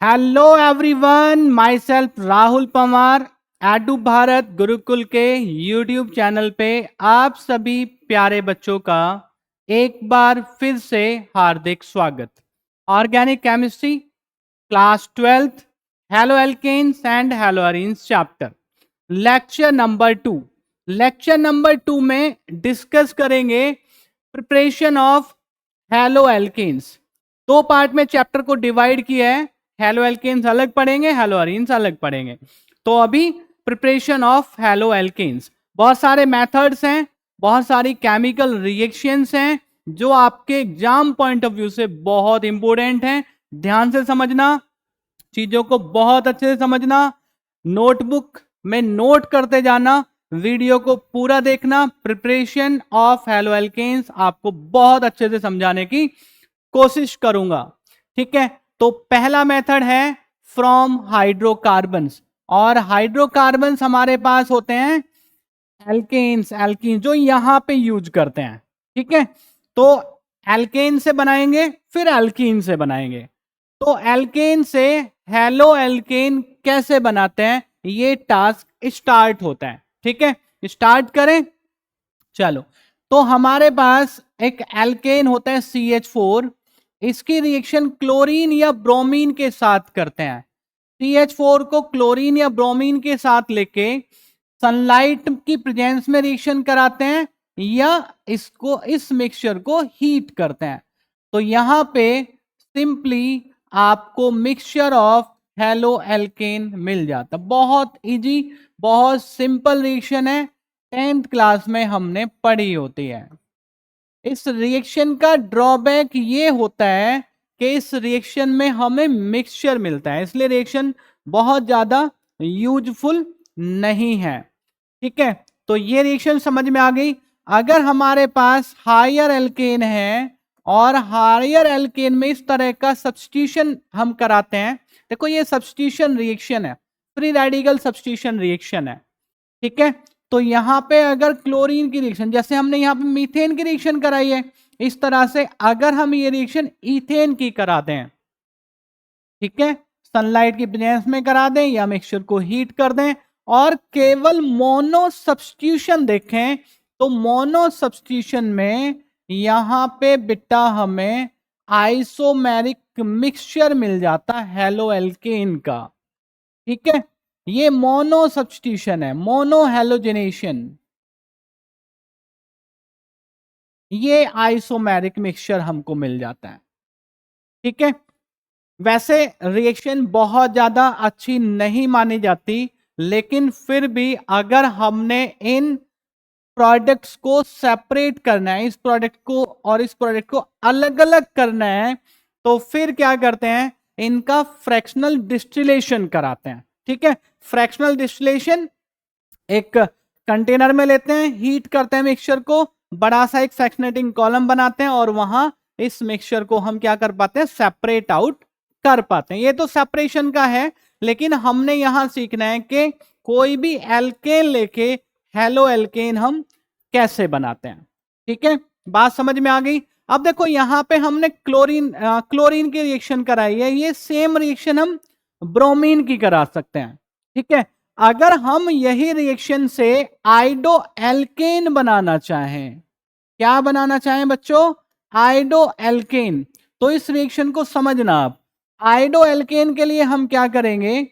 Hello everyone, my self Rahul Pawar. Edu Bharat Gurukul के YouTube channel पे आप सभी प्यारे बच्चों का एक बार फिर से हार्दिक स्वागत। Organic chemistry class 12th haloalkanes and haloarenes chapter lecture number 2 में डिस्कस करेंगे प्रिपरेशन ऑफ हेलो एल्केन्स। दो पार्ट में चैप्टर को डिवाइड किया है। हेलो एल्केन्स अलग पढ़ेंगे, हेलो अरीन्स अलग पढ़ेंगे। तो अभी प्रिपरेशन ऑफ हेलो एल्केन्स, बहुत सारे मेथड्स हैं, बहुत सारी केमिकल रिएक्शंस हैं जो आपके एग्जाम पॉइंट ऑफ व्यू से बहुत इंपॉर्टेंट हैं। ध्यान से समझना, चीजों को बहुत अच्छे से समझना, नोटबुक में नोट करते जाना, वीडियो को पूरा देखना। प्रिपरेशन ऑफ हेलो एल्केन्स आपको बहुत अच्छे से समझाने की कोशिश करूंगा, ठीक है। तो पहला मेथड है फ्रॉम हाइड्रोकार्बन्स, और हाइड्रोकार्बन्स हमारे पास होते हैं एल्केन्स, एल्कीन जो यहां पे यूज करते हैं, ठीक है। तो एल्केन से बनाएंगे, फिर एल्कीन से बनाएंगे। तो एल्केन से हेलो एल्केन कैसे बनाते हैं, ये टास्क स्टार्ट होता है, ठीक है। स्टार्ट करें, चलो। तो हमारे पास एक एल्केन होता है CH4, इसकी रिएक्शन क्लोरीन या ब्रोमीन के साथ करते हैं। CH4 को क्लोरीन या ब्रोमीन के साथ लेके सनलाइट की प्रेजेंस में रिएक्शन कराते हैं या इसको, इस मिक्सचर को हीट करते हैं। तो यहां पे सिंपली आपको मिक्सचर ऑफ हेलो एल्केन मिल जाता। बहुत इजी, बहुत सिंपल रिएक्शन है, 10th क्लास में हमने पढ़ी होती है। इस रिएक्शन का ड्रॉबैक ये होता है कि इस रिएक्शन में हमें मिक्सचर मिलता है, इसलिए रिएक्शन बहुत ज्यादा यूजफुल नहीं है, ठीक है। तो ये रिएक्शन समझ में आ गई। अगर हमारे पास हायर एल्केन है और हायर एल्केन में इस तरह का सब्स्टिट्यूशन हम कराते हैं, देखो ये सब्स्टिट्यूशन रिएक्शन है, फ्री रेडिकल सब्स्टिट्यूशन रिएक्शन है, ठीक है। तो यहां पे अगर क्लोरीन की रिएक्शन, जैसे हमने यहां पे मीथेन की रिएक्शन कराई है, इस तरह से अगर हम ये रिएक्शन इथेन की करा दें, ठीक है, सनलाइट की प्रेजेंस में करा दें या मिक्सचर को हीट कर दें और केवल मोनो सब्स्टिट्यूशन देखें, तो मोनो सब्स्टिट्यूशन में यहां पे बेटा हमें आइसोमेरिक मिक्सचर मिल जाता है हेलो एल्केन का, ठीक है। ये मोनो सब्स्टिट्यूशन है, मोनो हेलोजेनेशन, ये आइसोमेरिक मिक्सचर हमको मिल जाता है, ठीक है। वैसे रिएक्शन बहुत ज्यादा अच्छी नहीं मानी जाती, लेकिन फिर भी अगर हमने इन प्रोडक्ट्स को सेपरेट करना है, इस प्रोडक्ट को और इस प्रोडक्ट को अलग अलग करना है, तो फिर क्या करते हैं, इनका फ्रैक्शनल डिस्टिलेशन कराते हैं, ठीक है। फ्रैक्शनल डिस्टिलेशन, एक कंटेनर में लेते हैं, हीट करते हैं मिक्सचर को, बड़ा सा एक फ्रैक्शनेटिंग कॉलम बनाते हैं और वहां इस मिक्सचर को हम क्या कर पाते हैं, सेपरेट आउट कर पाते हैं। ये तो सेपरेशन का है, लेकिन हमने यहां सीखना है कि कोई भी एल्केन लेके हेलो एल्केन हम कैसे बनाते हैं, ठीक है। बात समझ में आ गई। अब देखो यहां पे हमने क्लोरीन की रिएक्शन कराई है, ये सेम रिएक्शन हम ब्रोमीन की करा सकते हैं, ठीक है। अगर हम यही रिएक्शन से आइडो एल्केन बनाना चाहें, क्या बनाना चाहें बच्चों, आइडो एल्केन, तो इस रिएक्शन को समझना आप। आइडो एल्केन के लिए हम क्या करेंगे,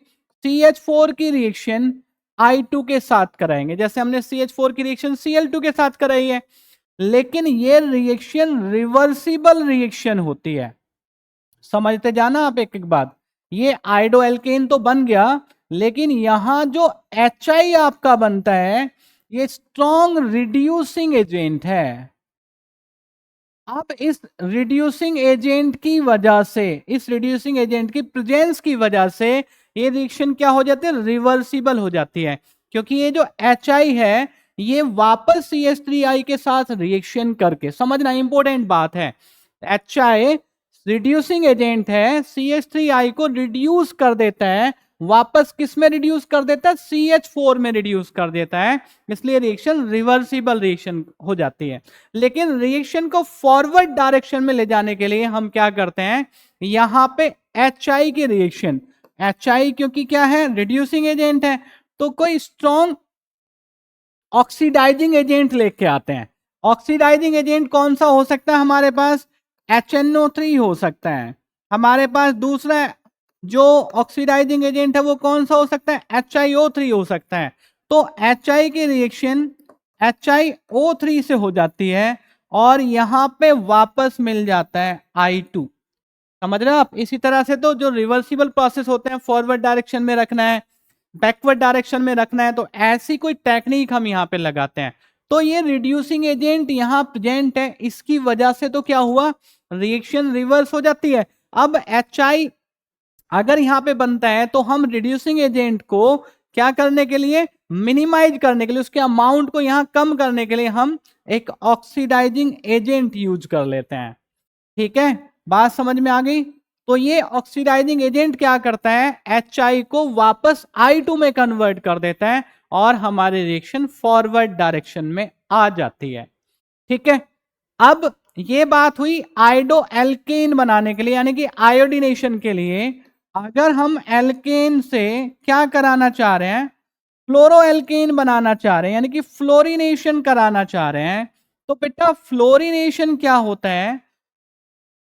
CH4 की रिएक्शन I2 के साथ कराएंगे, जैसे हमने CH4 की रिएक्शन Cl2 के साथ कराई है। लेकिन ये रिएक्शन रिवर्सिबल रिएक्शन होती है, समझते जाना आप एक एक बात। ये आइडो एल्केन तो बन गया, लेकिन यहां जो HI आपका बनता है, ये स्ट्रॉन्ग रिड्यूसिंग एजेंट है। अब इस रिड्यूसिंग एजेंट की वजह से, इस रिड्यूसिंग एजेंट की प्रेजेंस की वजह से ये रिएक्शन क्या हो जाती है, रिवर्सिबल हो जाती है, क्योंकि ये जो HI है ये वापस CH3I के साथ रिएक्शन करके, समझना इंपॉर्टेंट बात है, HI रिड्यूसिंग एजेंट है, CH3I को रिड्यूस कर देता है वापस किस में रिड्यूस कर देता है, CH4 में रिड्यूस कर देता है, इसलिए रिएक्शन रिवर्सिबल रिएक्शन हो जाती है। लेकिन रिएक्शन को फॉरवर्ड डायरेक्शन में ले जाने के लिए हम क्या करते हैं, यहां पे HI की रिएक्शन, HI क्योंकि क्या है, रिड्यूसिंग एजेंट है, तो कोई स्ट्रॉन्ग ऑक्सीडाइजिंग एजेंट लेके आते हैं। ऑक्सीडाइजिंग एजेंट कौन सा हो सकता है हमारे पास, HNO3 हो सकता है। हमारे पास दूसरा जो ऑक्सीडाइजिंग एजेंट है वो कौन सा हो सकता है, HiO3 हो सकता है। तो HI की रिएक्शन HiO3 से हो जाती है और यहां पे वापस मिल जाता है I2। समझ रहे हो आप। इसी तरह से तो जो रिवर्सिबल प्रोसेस होते हैं, फॉरवर्ड डायरेक्शन में रखना है, बैकवर्ड डायरेक्शन में रखना है, तो ऐसी कोई टेक्निक हम यहां पे लगाते हैं। तो ये रिड्यूसिंग एजेंट यहां प्रेजेंट है, इसकी वजह से तो क्या हुआ, रिएक्शन रिवर्स हो जाती है। अब HI अगर यहां पे बनता है तो हम रिड्यूसिंग एजेंट को क्या करने के लिए, मिनिमाइज करने के लिए, उसके अमाउंट को यहां कम करने के लिए हम एक ऑक्सीडाइजिंग एजेंट यूज कर लेते हैं। ठीक है, बात समझ में आ गई। तो ये ऑक्सीडाइजिंग एजेंट क्या करता है, HI को वापस I2 में कन्वर्ट कर देता है और हमारी रिएक्शन फॉरवर्ड डायरेक्शन में आ जाती है। ठीक है, अब ये बात हुई आयोडो एल्केन बनाने के लिए, यानी कि आयोडीनेशन के लिए। अगर हम एल्केन से क्या कराना चाह रहे हैं, फ्लोरो एल्केन बनाना चाह रहे हैं, यानी कि फ्लोरिनेशन कराना चाह रहे हैं, तो बेटा फ्लोरिनेशन क्या होता है,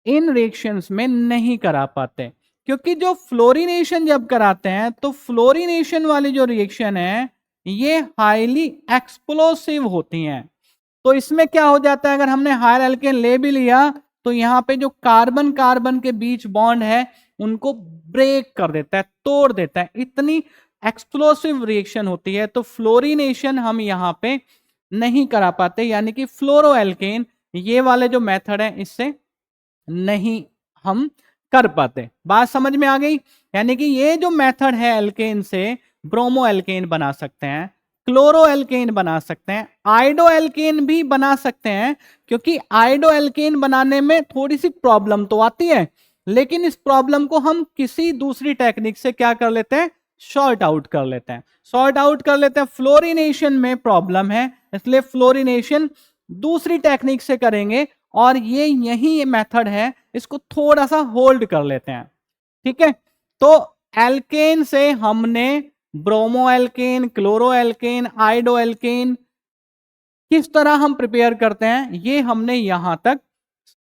इन रिएक्शंस में नहीं करा पाते, क्योंकि जो फ्लोरिनेशन जब कराते हैं तो फ्लोरिनेशन वाली जो रिएक्शन है ये हाईली एक्सप्लोसिव होती हैं। तो इसमें क्या हो जाता है, अगर हमने हायर एल्केन ले भी लिया तो यहां पे जो कार्बन कार्बन के बीच बॉन्ड है उनको ब्रेक कर देता है, तोड़ देता है, इतनी एक्सप्लोसिव रिएक्शन होती है। तो फ्लोरिनेशन हम यहां पे नहीं करा पाते, यानी कि फ्लोरो एल्केन ये वाले जो मेथड है इससे नहीं हम कर पाते। बात समझ में आ गई। यानी कि ये जो मेथड है एल्केन से ब्रोमो एल्केन बना सकते हैं, क्लोरो एल्केन बना सकते हैं, आयोडो एल्केन भी बना सकते हैं, क्योंकि आयोडो एल्केन बनाने में थोड़ी सी प्रॉब्लम तो आती है, लेकिन इस प्रॉब्लम को हम किसी दूसरी टेक्निक से क्या कर लेते हैं, शॉर्ट आउट कर लेते हैं, सॉर्ट आउट कर लेते हैं। फ्लोरिनेशन में प्रॉब्लम है, इसलिए फ्लोरिनेशन दूसरी टेक्निक से करेंगे और ये यही मेथड है, इसको थोड़ा सा होल्ड कर लेते हैं। ठीक है, तो एल्केन से हमने bromoalkane, chloroalkane, iodoalkane किस तरह हम प्रिपेयर करते हैं ये हमने यहां तक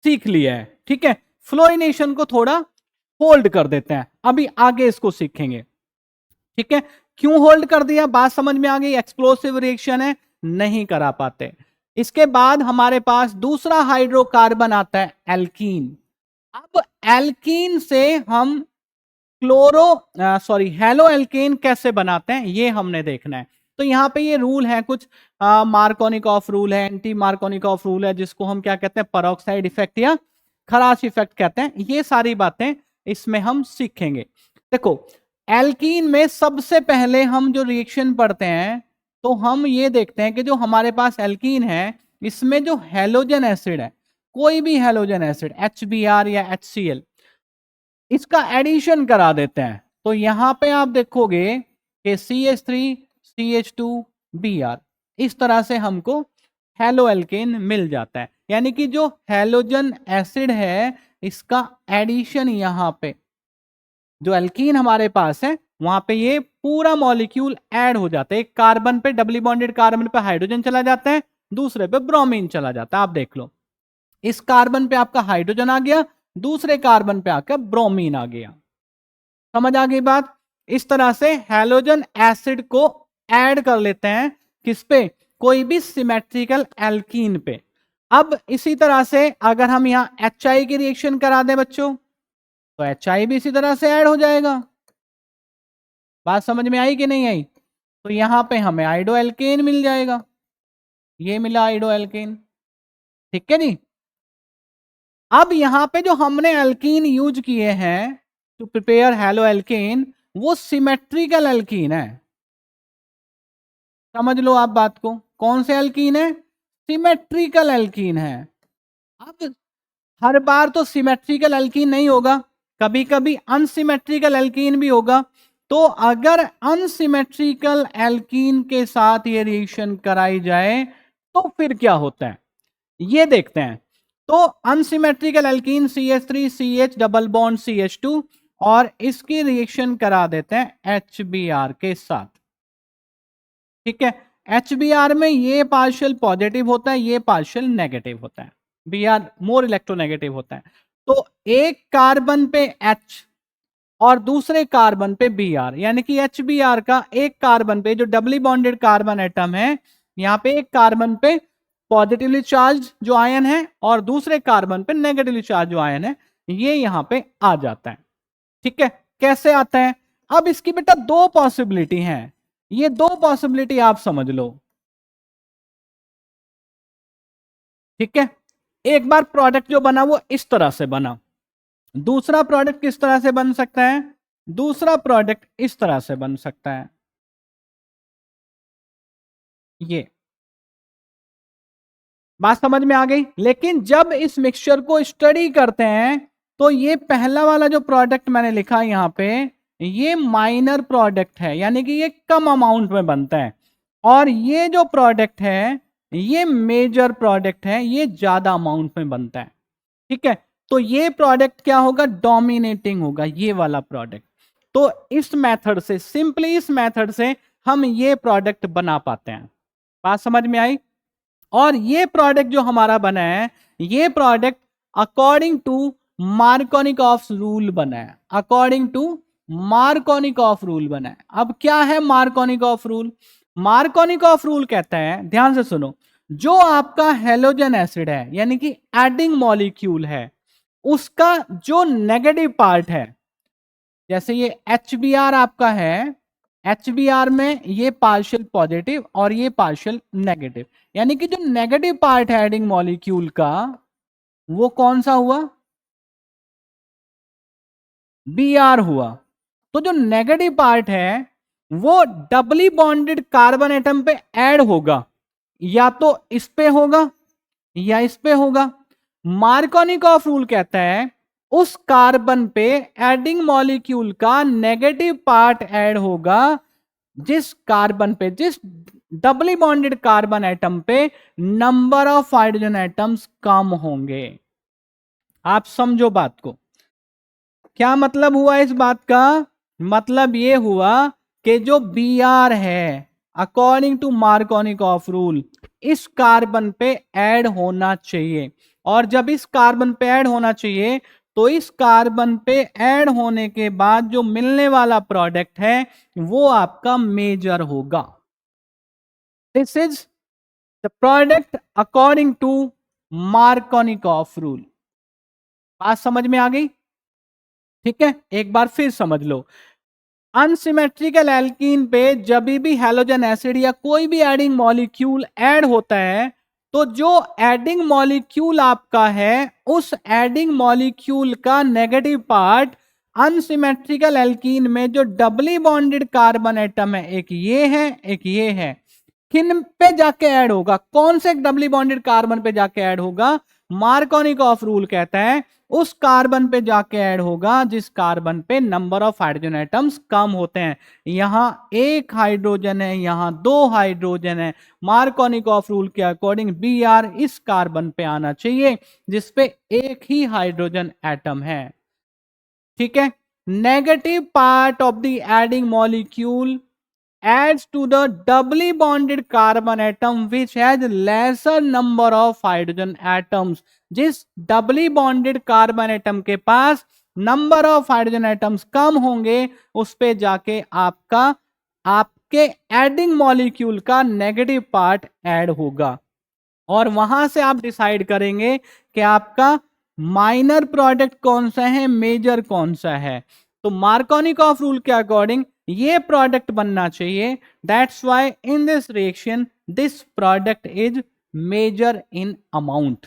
सीख लिया है। ठीक है, फ्लोरिनेशन को थोड़ा होल्ड कर देते हैं, अभी आगे इसको सीखेंगे। ठीक है, क्यों होल्ड कर दिया, बात समझ में आ गई। एक्सप्लोसिव रिएक्शन है, नहीं करा पाते। इसके बाद हमारे पास दूसरा हाइड्रोकार्बन आता है एल्कीन। अब एल्कीन से हम हेलो एल्केन कैसे बनाते हैं ये हमने देखना है। तो यहां पे ये रूल है कुछ, मार्कोनिकॉफ रूल है, एंटी मार्कोनिकॉफ रूल है, जिसको हम क्या कहते हैं, पेरोक्साइड इफेक्ट या खराश इफेक्ट कहते हैं। ये सारी बातें इसमें हम सीखेंगे। देखो, एल्कीन में सबसे पहले हम जो रिएक्शन पढ़ते हैं तो हम ये देखते हैं कि जो हमारे पास एल्कीन है इसमें जो हैलोजन एसिड है, कोई भी हैलोजन एसिड HBr या HCl, इसका एडिशन करा देते हैं। तो यहां पे आप देखोगे कि CH3 CH2Br, इस तरह से हमको हेलो एल्केन मिल जाता है। यानी कि जो हैलोजन एसिड है इसका एडिशन यहां पे जो एल्कीन हमारे पास है वहां पे ये पूरा मॉलिक्यूल ऐड हो जाता है। एक कार्बन पे, डबली बॉन्डेड कार्बन पे हाइड्रोजन चला जाता है, दूसरे पे ब्रोमीन चला जाता है। आप देख लो, इस कार्बन पे आपका हाइड्रोजन आ गया, दूसरे कार्बन पे आकर ब्रोमीन आ गया। समझ आ गई बात। इस तरह से हैलोजन एसिड को ऐड कर लेते हैं किस पे, कोई भी सिमेट्रिकल एल्कीन पे। अब इसी तरह से अगर हम यहां HI की रिएक्शन करा दें बच्चों, तो HI भी इसी तरह से ऐड हो जाएगा। बात समझ में आई कि नहीं आई। तो यहां पे हमें आयोडो एल्केन मिल जाएगा, ये मिला आयोडो एल्केन। ठीक है जी। अब यहां पे जो हमने एल्कीन यूज किए हैं टू प्रिपेयर हेलो एल्केन, वो सिमेट्रिकल एल्कीन है। समझ लो आप बात को, कौन से एल्कीन है, सिमेट्रिकल एल्कीन है। अब हर बार तो सिमेट्रिकल एल्कीन नहीं होगा, कभी कभी अनसिमेट्रिकल एल्कीन भी होगा। तो अगर अनसिमेट्रिकल एल्कीन के साथ ये रिएक्शन कराई जाए तो फिर क्या होता है, ये देखते हैं। तो unsymmetrical alkene CH3CH double bond CH2 और इसकी रिएक्शन करा देते हैं HBr के साथ। ठीक है, HBr में ये पार्शियल पॉजिटिव होता है, ये पार्शियल नेगेटिव होता है, Br मोर इलेक्ट्रोनेगेटिव होता है। तो एक कार्बन पे H और दूसरे कार्बन पे Br, यानी कि HBr का एक कार्बन पे जो डबली बॉन्डेड कार्बन एटम है, यहां पे एक कार्बन पे पॉजिटिवली चार्ज जो आयन है और दूसरे कार्बन पे नेगेटिवली चार्ज जो आयन है, ये यहां पे आ जाता है। ठीक है, कैसे आता है? अब इसकी बेटा दो पॉसिबिलिटी हैं, ये दो पॉसिबिलिटी आप समझ लो। ठीक है, एक बार प्रोडक्ट जो बना वो इस तरह से बना, दूसरा प्रोडक्ट किस तरह से बन सकता है? दूसरा प्रोडक्ट इस तरह से बन सकता है, ये बात समझ में आ गई। लेकिन जब इस मिक्सचर को स्टडी करते हैं तो ये पहला वाला जो प्रोडक्ट मैंने लिखा यहां पे, ये माइनर प्रोडक्ट है, यानी कि ये कम अमाउंट में बनता है, और ये जो प्रोडक्ट है ये मेजर प्रोडक्ट है, ये ज्यादा अमाउंट में बनता है। ठीक है, तो ये प्रोडक्ट क्या होगा? डोमिनेटिंग होगा, ये वाला प्रोडक्ट। तो इस मेथड से, सिंपली इस मेथड से हम ये प्रोडक्ट बना पाते हैं। बात समझ में आई? और ये प्रोडक्ट जो हमारा बना है, ये product according to Markovnikov rule बना है, अकॉर्डिंग टू मार्कोनिकॉफ रूल बना है। अब क्या है मार्कोनिकॉफ रूल? मार्कोनिकॉफ रूल कहता है, ध्यान से सुनो, जो आपका हेलोजन एसिड है यानी कि एडिंग मॉलिक्यूल है, उसका जो नेगेटिव पार्ट है, जैसे ये HBr आपका है, HBr में ये पार्शियल पॉजिटिव और ये पार्शियल नेगेटिव, यानी कि जो नेगेटिव पार्ट है एडिंग मॉलिक्यूल का, वो कौन सा हुआ? Br हुआ। तो जो नेगेटिव पार्ट है वो डबली बॉन्डेड कार्बन एटम पे ऐड होगा, या तो इस पे होगा या इस पे होगा। मार्कोनिकॉफ रूल कहता है उस कार्बन पे एडिंग मॉलिक्यूल का नेगेटिव पार्ट ऐड होगा जिस कार्बन पे, जिस डबली बॉन्डेड कार्बन एटम पे number of hydrogen atoms come होंगे। आप समझो बात को, क्या मतलब हुआ इस बात का? मतलब ये हुआ कि जो Br है अकॉर्डिंग टू मार्कोनिकॉफ रूल इस कार्बन पे ऐड होना चाहिए, और जब इस कार्बन पे ऐड होना चाहिए तो इस कार्बन पे ऐड होने के बाद जो मिलने वाला प्रोडक्ट है वो आपका मेजर होगा। This is the product according to Markovnikov rule. बात समझ में आ गई? ठीक है, एक बार फिर समझ लो। अनसिमेट्रिकल एल्कीन पे जब भी हैलोजन एसिड या कोई भी एडिंग मॉलिक्यूल ऐड होता है, तो जो एडिंग मॉलिक्यूल आपका है उस एडिंग मॉलिक्यूल का नेगेटिव पार्ट अनसिमेट्रिकल एल्कीन में जो डबली बॉन्डेड कार्बन एटम है, एक ये है एक ये है, किन पे जाके ऐड होगा? कौन से डबली बॉन्डेड कार्बन पे जाके ऐड होगा? मार्कोनिकॉफ रूल कहता है उस कार्बन पे जाके ऐड होगा जिस कार्बन पे number of hydrogen atoms come होते हैं। यहां एक हाइड्रोजन है, यहां दो हाइड्रोजन है, मार्कोनिकॉफ रूल के अकॉर्डिंग Br इस कार्बन पे आना चाहिए जिसपे एक ही हाइड्रोजन एटम है। ठीक है, negative part of the adding molecule adds to the doubly bonded carbon atom which has lesser number of hydrogen atoms। जिस डबली बॉन्डेड कार्बन एटम के पास number of hydrogen atoms come होंगे उस पे जाके आपका, आपके एडिंग मॉलिक्यूल का negative part add होगा, और वहां से आप डिसाइड करेंगे कि आपका माइनर प्रोडक्ट कौन सा है, मेजर कौन सा है। तो मार्कोनिकॉफ रूल के अकॉर्डिंग ये प्रोडक्ट बनना चाहिए। That's why in this reaction this product is major in amount.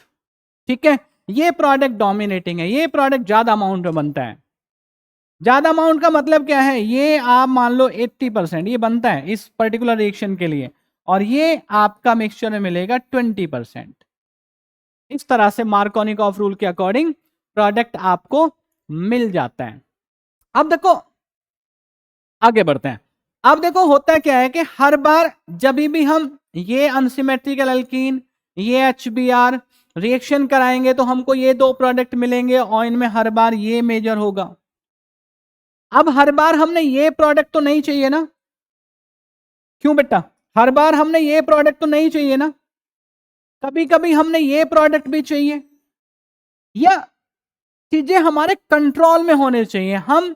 ठीक है, ये प्रोडक्ट डोमिनेटिंग है, ये प्रोडक्ट ज्यादा अमाउंट में बनता है। ज्यादा अमाउंट का मतलब क्या है? ये आप मान लो 80% ये बनता है इस पर्टिकुलर रिएक्शन के लिए, और ये आपका मिक्सचर में मिलेगा 20%। इस तरह से मार्कोनिकॉफ रूल के अकॉर्डिंग प्रोडक्ट आपको मिल जाता है। अब देखो आगे बढ़ते हैं। अब देखो होता क्या है कि हर बार जब भी हम ये अनसिमेट्रिकल एल्कीन, ये HBr रिएक्शन कराएंगे तो हमको ये दो प्रोडक्ट मिलेंगे और इनमें हर बार ये मेजर होगा। अब हर बार हमने ये प्रोडक्ट तो नहीं चाहिए ना, क्यों बेटा? हर बार हमने ये प्रोडक्ट तो नहीं चाहिए ना, कभी कभी हमने ये प्रोडक्ट भी चाहिए, या चीजें हमारे कंट्रोल में होने चाहिए। हम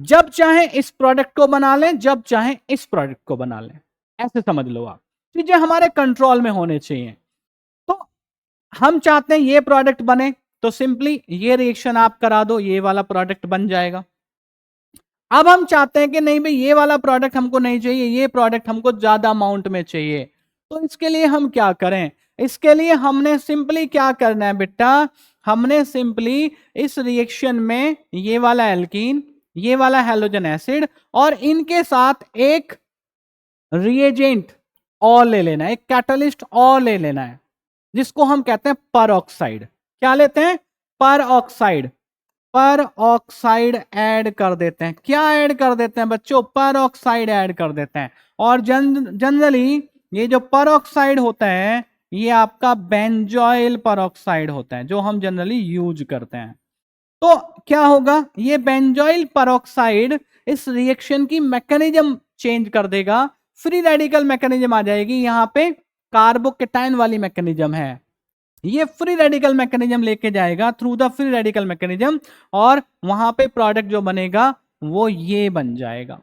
जब चाहे इस प्रोडक्ट को बना लें, जब चाहे इस प्रोडक्ट को बना लें, ऐसे समझ लो आप। चीजें हमारे कंट्रोल में होने चाहिए। तो हम चाहते हैं ये प्रोडक्ट बने, तो सिंपली ये रिएक्शन आप करा दो, ये वाला प्रोडक्ट बन जाएगा। अब हम चाहते हैं कि नहीं भाई ये वाला प्रोडक्ट हमको नहीं चाहिए, ये प्रोडक्ट हमको ज्यादा अमाउंट में चाहिए, तो इसके लिए हम क्या करें? इसके लिए हमने सिंपली क्या करना है बेटा, हमने सिंपली इस रिएक्शन में ये वाला एल्कीन, ये वाला हैलोजन एसिड और इनके साथ एक रिएजेंट और ले लेना है, एक कैटलिस्ट और ले लेना है, जिसको हम कहते हैं पर ऑक्साइड। क्या लेते हैं? पर ऑक्साइड। पर ऑक्साइड ऐड कर देते हैं। क्या ऐड कर देते हैं बच्चों? पर ऑक्साइड ऐड कर देते हैं। और जनरली ये जो पर ऑक्साइड होता है ये आपका बेंजॉइल पर ऑक्साइड होता है, जो हम जनरली यूज करते हैं। तो क्या होगा, ये बेंजॉइल पर ऑक्साइड इस रिएक्शन की मैकेनिज्म चेंज कर देगा, फ्री रेडिकल मैकेनिज्म आ जाएगी यहां पे, कार्बोकेटाइन वाली मैकेनिज्म है। ये फ्री रेडिकल मैकेनिज्म लेके जाएगा through the free radical mechanism, और वहां पे प्रोडक्ट जो बनेगा वो ये बन जाएगा।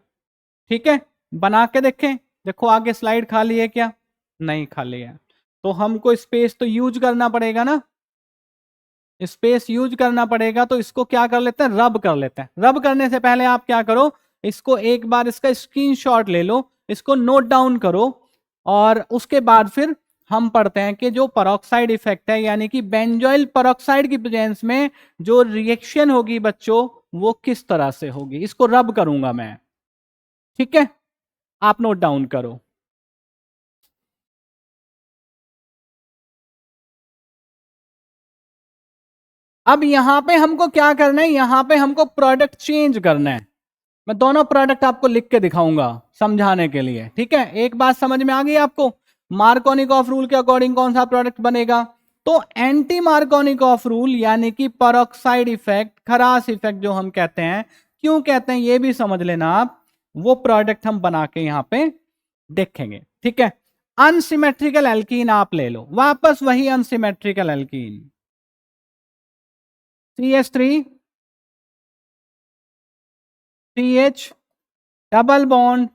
ठीक है, बना के देखें। देखो आगे स्लाइड खाली है क्या? नहीं खाली है, तो हमको स्पेस तो यूज करना पड़ेगा ना, स्पेस यूज करना पड़ेगा। तो इसको क्या कर लेते हैं, रब कर लेते हैं। रब करने से पहले आप क्या करो, इसको एक बार इसका स्क्रीनशॉट ले लो, इसको नोट डाउन करो, और उसके बाद फिर हम पढ़ते हैं कि जो परऑक्साइड इफेक्ट है, यानी कि बेंजोइल परऑक्साइड की प्रेजेंस में जो रिएक्शन होगी बच्चों, वो किस तरह से होगी। इसको रब करूंगा मैं, ठीक है, आप नोट डाउन करो। अब यहां पे हमको क्या करना है, यहां पे हमको प्रोडक्ट चेंज करना है। मैं दोनों प्रोडक्ट आपको लिख के दिखाऊंगा समझाने के लिए, ठीक है। एक बात समझ में आ गई आपको, मार्कोनिकॉफ रूल के अकॉर्डिंग कौन सा प्रोडक्ट बनेगा? तो एंटी मार्कोनिकॉफ रूल यानी कि परऑक्साइड इफेक्ट, खरास इफेक्ट जो हम कहते हैं, क्यों कहते हैं ये भी समझ लेना आप, वो प्रोडक्ट हम बना के यहां पे देखेंगे, ठीक है। अनसिमेट्रिकल एल्कीन आप ले लो, वापस वही unsymmetrical alkene, CH3 CH double bond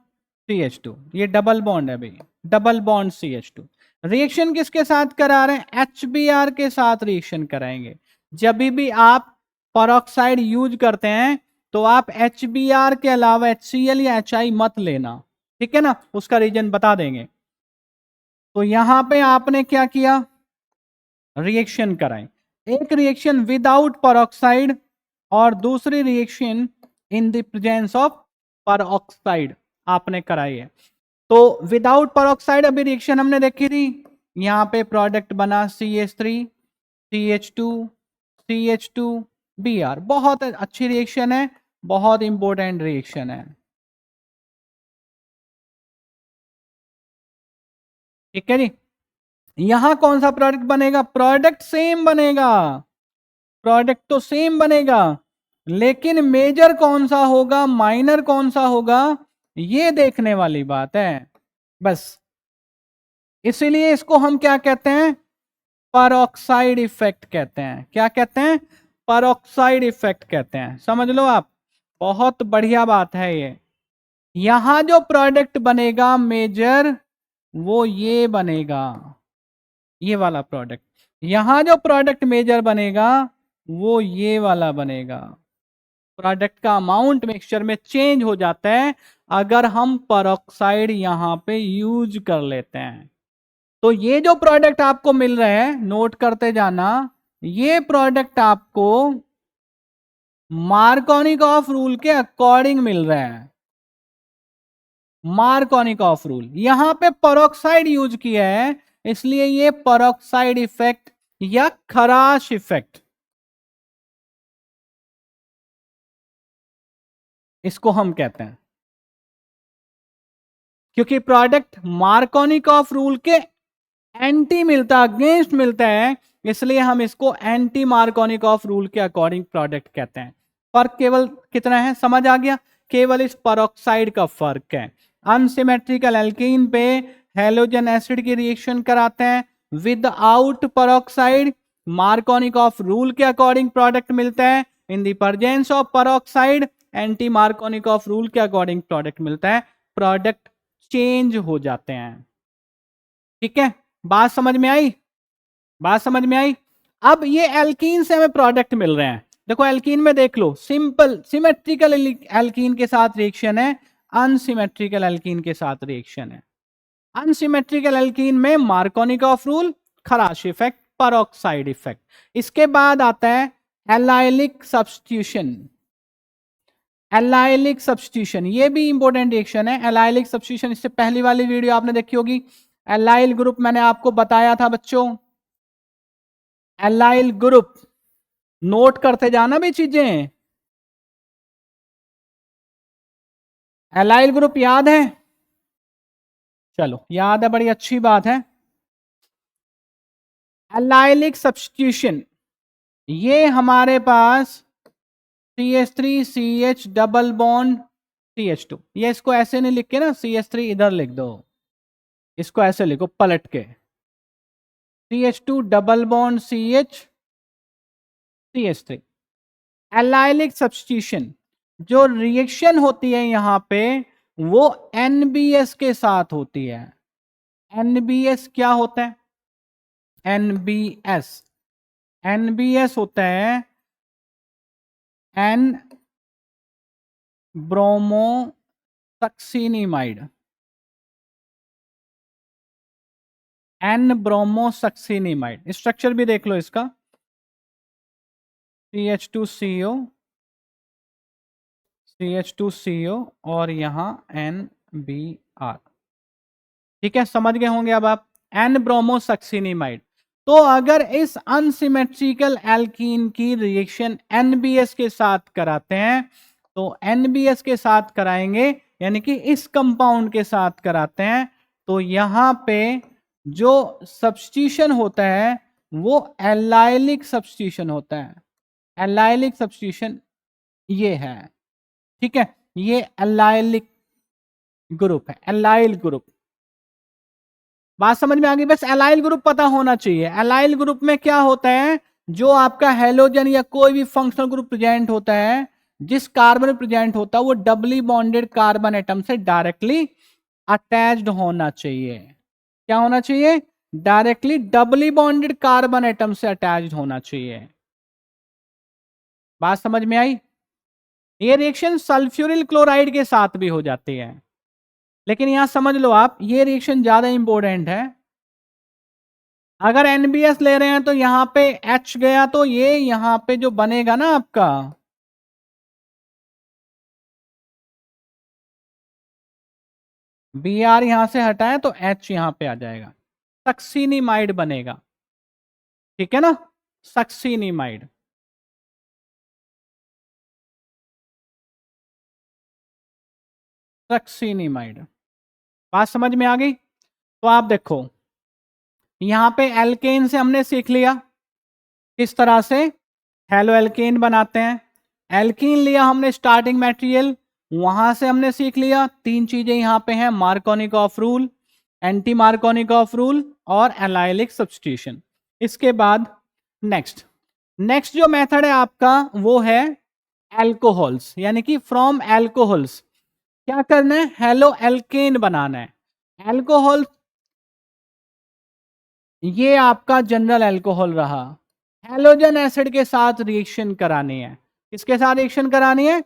CH2, ये डबल बॉन्ड है भाई, डबल बॉन्ड CH2। रिएक्शन किसके साथ करा रहे हैं? HBr के साथ रिएक्शन कराएंगे। जब भी आप परऑक्साइड यूज करते हैं तो आप HBr के अलावा HCl या HI मत लेना, ठीक है ना, उसका रीजन बता देंगे। तो यहां पे आपने क्या किया, रिएक्शन कराएं, एक रिएक्शन विदाउट परऑक्साइड और दूसरी reaction in the presence of peroxide आपने कराई है। तो विदाउट परऑक्साइड अभी रिएक्शन हमने देखी थी, यहां पे प्रोडक्ट बना CH3 CH2 CH2 Br, बहुत अच्छी रिएक्शन है, बहुत इंपॉर्टेंट रिएक्शन है, ठीक है जी। यहां कौन सा प्रोडक्ट बनेगा? प्रोडक्ट सेम बनेगा, प्रोडक्ट तो सेम बनेगा, लेकिन मेजर कौन सा होगा, माइनर कौन सा होगा, ये देखने वाली बात है बस। इसीलिए इसको हम क्या कहते हैं, परऑक्साइड इफेक्ट कहते हैं। क्या कहते हैं? परऑक्साइड इफेक्ट कहते हैं, समझ लो आप, बहुत बढ़िया बात है ये। यहां जो प्रोडक्ट बनेगा मेजर, वो ये बनेगा, ये वाला प्रोडक्ट। यहां जो प्रोडक्ट मेजर बनेगा वो ये वाला बनेगा। प्रोडक्ट का अमाउंट मिक्सचर में चेंज हो जाता है अगर हम परऑक्साइड यहां पे यूज कर लेते हैं। तो ये जो प्रोडक्ट आपको मिल रहे हैं, नोट करते जाना, ये प्रोडक्ट आपको मार्कोनिकॉफ रूल के अकॉर्डिंग मिल रहे हैं। मार्कोनिकॉफ रूल, यहां पे परऑक्साइड यूज किया है, इसलिए ये परऑक्साइड इफेक्ट या खराश इफेक्ट, इसको हम कहते हैं। क्योंकि प्रोडक्ट मार्कोनिकॉफ रूल के एंटी मिलता, अगेंस्ट मिलता है, इसलिए हम इसको एंटी मार्कोनिकॉफ रूल के अकॉर्डिंग प्रोडक्ट कहते हैं। फर्क केवल कितना है, समझ आ गया? केवल इस पेरोक्साइड का फर्क है। अनसिमेट्रिकल एल्कीन पे हेलोजन एसिड की रिएक्शन कराते हैं, विदाउट पेरोक्साइड मार्कोनिकॉफ रूल के अकॉर्डिंग प्रोडक्ट मिलता है। In the presence of peroxide anti Markovnikov rule के अकॉर्डिंग प्रोडक्ट मिलता है, प्रोडक्ट चेंज हो जाते हैं। ठीक है, बात समझ में आई? बात समझ में आई? अब ये एल्कीन से हमें प्रोडक्ट मिल रहे हैं। देखो एल्कीन में देख लो, सिंपल सिमेट्रिकल एल्कीन के साथ रिएक्शन है, अनसिमेट्रिकल एल्कीन के साथ रिएक्शन है। अनसिमेट्रिकल एल्कीन में मार्कोनिकॉफ रूल, खराश इफेक्ट, पेरोक्साइड इफेक्ट। इसके बाद आता है एलाइलिक सब्स्टिट्यूशन। एलाइलिक सब्स्टिट्यूशन ये भी इंपॉर्टेंट रिएक्शन है। एलाइलिक सब्स्टिट्यूशन, इससे पहली वाली वीडियो आपने देखी होगी। एलाइल ग्रुप मैंने आपको बताया था बच्चों, एलाइल ग्रुप नोट करते जाना भी चीजें। एलाइल ग्रुप याद है? चलो याद है, बड़ी अच्छी बात है। एलाइलिक सब्स्टिट्यूशन, ये हमारे पास CH3CH डबल बॉन्ड CH2, ये इसको ऐसे नहीं लिख के ना, CH3 इधर लिख दो, इसको ऐसे लिखो पलट के, CH2 double bond CH3। Allylic substitution जो रिएक्शन होती है यहां पे, वो NBS के साथ होती है। NBS क्या होता है? NBS होता है N bromosuccinimide. N bromosuccinimide, structure भी देख लो इसका, CH2CO और यहां NBr। ठीक है, समझ गए होंगे अब आप, एन ब्रोमोसक्सिनिमाइड। तो अगर इस अनसिमेट्रिकल एल्कीन की रिएक्शन NBS के साथ कराते हैं, तो NBS के साथ कराएंगे, यानी कि इस कंपाउंड के साथ कराते हैं, तो यहां पे जो सब्स्टिट्यूशन होता है वो एलाइलिक सब्स्टिट्यूशन होता है। एलाइलिक सब्स्टिट्यूशन ये है। ठीक है, ये एलाइलिक ग्रुप है, एलाइल ग्रुप। बात समझ में आ गई? बस एलाइल ग्रुप पता होना चाहिए। एलाइल ग्रुप में क्या होता है, जो आपका हेलोजन या कोई भी फंक्शनल ग्रुप प्रेजेंट होता है, जिस कार्बन प्रेजेंट होता है वो डबली बॉन्डेड कार्बन एटम से डायरेक्टली अटैच्ड होना चाहिए। क्या होना चाहिए? Directly doubly bonded carbon atom से अटैच्ड होना चाहिए। बात समझ में आई? ये रिएक्शन सल्फ्यूरिल क्लोराइड के साथ भी हो जाती है, लेकिन यहां समझ लो आप, ये रिएक्शन ज्यादा इंपॉर्टेंट है। अगर NBS ले रहे हैं तो यहां पे H गया, तो ये यहां पे जो बनेगा ना आपका, Br यहां से हटाए तो H यहां पे आ जाएगा, सक्सिनिमाइड बनेगा। ठीक है ना, सक्सिनिमाइड। सक्सिनिमाइड, बात समझ में आ गई? तो आप देखो, यहां पे एल्केन से हमने सीख लिया किस तरह से हेलो एल्केन बनाते हैं। एल्कीन लिया हमने स्टार्टिंग मटेरियल, वहां से हमने सीख लिया तीन चीजें यहां पे हैं, Markovnikov rule, anti Markovnikov rule और एलाइलिक सब्स्टिट्यूशन। इसके बाद नेक्स्ट जो मेथड है आपका वो है एल्कोहल्स, यानी कि फ्रॉम एल्कोहल्स क्या करना है, हेलो एल्केन बनाना है। एल्कोहल ये आपका जनरल एल्कोहल रहा, हेलोजन एसिड के साथ रिएक्शन करानी है। किसके साथ रिएक्शन करानी है?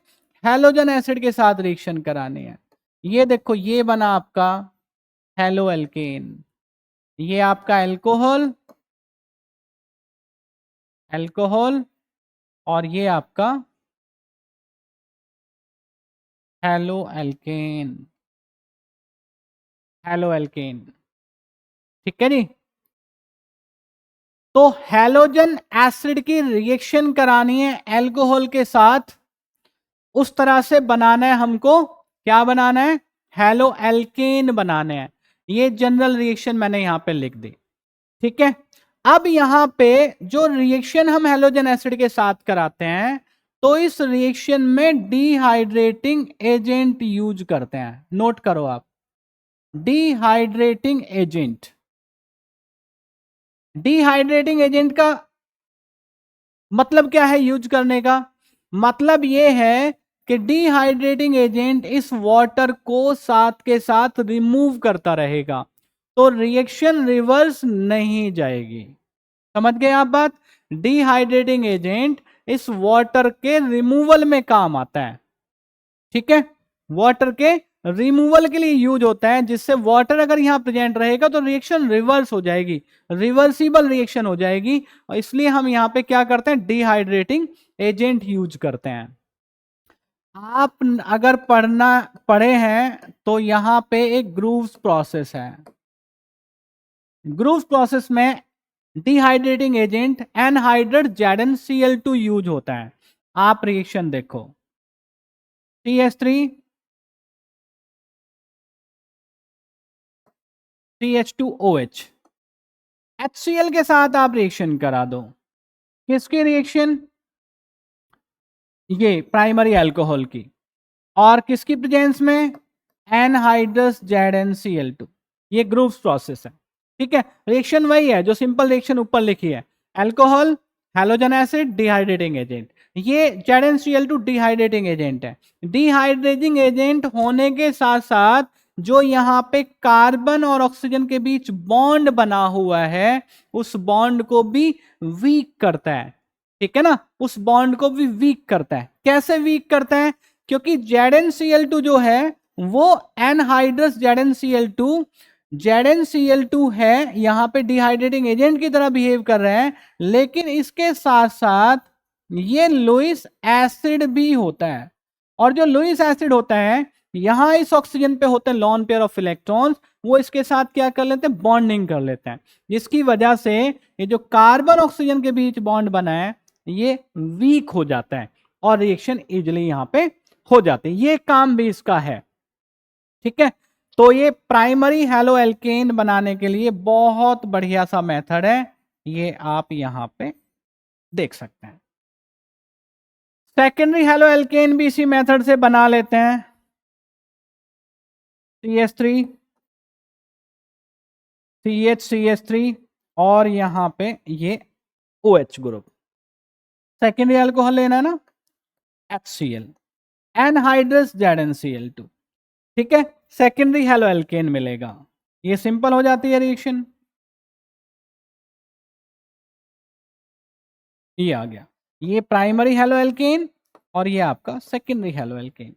हेलोजन एसिड के साथ रिएक्शन करानी है। ये देखो, ये बना आपका हेलो एल्केन, ये आपका एल्कोहल और ये आपका हेलो एल्केन। ठीक है जी। तो हेलोजन एसिड की रिएक्शन करानी है एल्कोहल के साथ, उस तरह से बनाना है हमको। क्या बनाना है? हेलो एल्केन बनाने हैं। ये जनरल रिएक्शन मैंने यहां पे लिख दी, ठीक है। अब यहां पे जो रिएक्शन हम हेलोजन एसिड के साथ कराते हैं, तो इस रिएक्शन में डिहाइड्रेटिंग एजेंट यूज करते हैं। नोट करो आप, डिहाइड्रेटिंग एजेंट। डिहाइड्रेटिंग एजेंट का मतलब क्या है यूज करने का? मतलब यह है कि डिहाइड्रेटिंग एजेंट इस वाटर को साथ के साथ रिमूव करता रहेगा, तो रिएक्शन रिवर्स नहीं जाएगी। समझ गए आप बात? डिहाइड्रेटिंग एजेंट इस वाटर के रिमूवल में काम आता है, ठीक है। वाटर के रिमूवल के लिए यूज होता है, जिससे वाटर अगर यहां प्रेजेंट रहेगा तो रिएक्शन रिवर्स हो जाएगी, रिवर्सिबल रिएक्शन हो जाएगी। और इसलिए हम यहां पे क्या करते हैं? डिहाइड्रेटिंग एजेंट यूज करते हैं। आप अगर पढ़े हैं तो यहां पे एक ग्रूव्स प्रोसेस है। ग्रूव्स प्रोसेस में dehydrating agent anhydride ZnCl2 use होता है। आप रिएक्शन देखो, CH3 CH2OH, HCl के साथ आप रिएक्शन करा दो। किसकी रिएक्शन? ये प्राइमरी अल्कोहल की, और किसकी प्रेजेंस में? Anhydrous ZnCl2। ये ग्रुप्स प्रोसेस है, ठीक है। रिएक्शन वही है जो सिंपल रिएक्शन ऊपर लिखी है, alcohol, halogen acid, dehydrating agent. ये ZnCl2 डिहाइड्रेटिंग एजेंट है। डिहाइड्रेटिंग एजेंट होने के साथ साथ जो यहाँ पे कार्बन और ऑक्सीजन के बीच बॉन्ड बना हुआ है, उस बॉन्ड को भी वीक करता है, ठीक है ना। उस बॉन्ड को भी वीक करता है। कैसे वीक करता है? क्योंकि ZnCl2 जो है वो एनहाइड्रस ZnCl2 है, यहां पे डिहाइड्रेटिंग एजेंट की तरह बिहेव कर रहे हैं, लेकिन इसके साथ साथ ये लुईस एसिड भी होता है। और जो लुईस एसिड होता है, यहां इस ऑक्सीजन पे होते हैं लॉन पेयर ऑफ इलेक्ट्रॉन्स, वो इसके साथ क्या कर लेते हैं? बॉन्डिंग कर लेते हैं, जिसकी वजह से ये जो कार्बन ऑक्सीजन के बीच बॉन्ड बना है ये वीक हो जाता है और रिएक्शन इजिली यहां पे हो जाती है। ये काम भी इसका है, ठीक है। तो ये प्राइमरी हैलो एल्केन बनाने के लिए बहुत बढ़िया सा मेथड है, ये आप यहां पे देख सकते हैं। सेकेंडरी हैलो एल्केन भी इसी मेथड से बना लेते हैं। CH3 CH3 और यहां पे ये OH ग्रुप। सेकेंडरी अल्कोहल लेना है ना, HCl, एनहाइड्रस ZnCl2, ठीक है। सेकेंडरी हैलो एल्केन मिलेगा। ये सिंपल हो जाती है रिएक्शन। ये आ गया, ये प्राइमरी हैलो एल्केन और ये आपका सेकेंडरी हैलो एल्केन।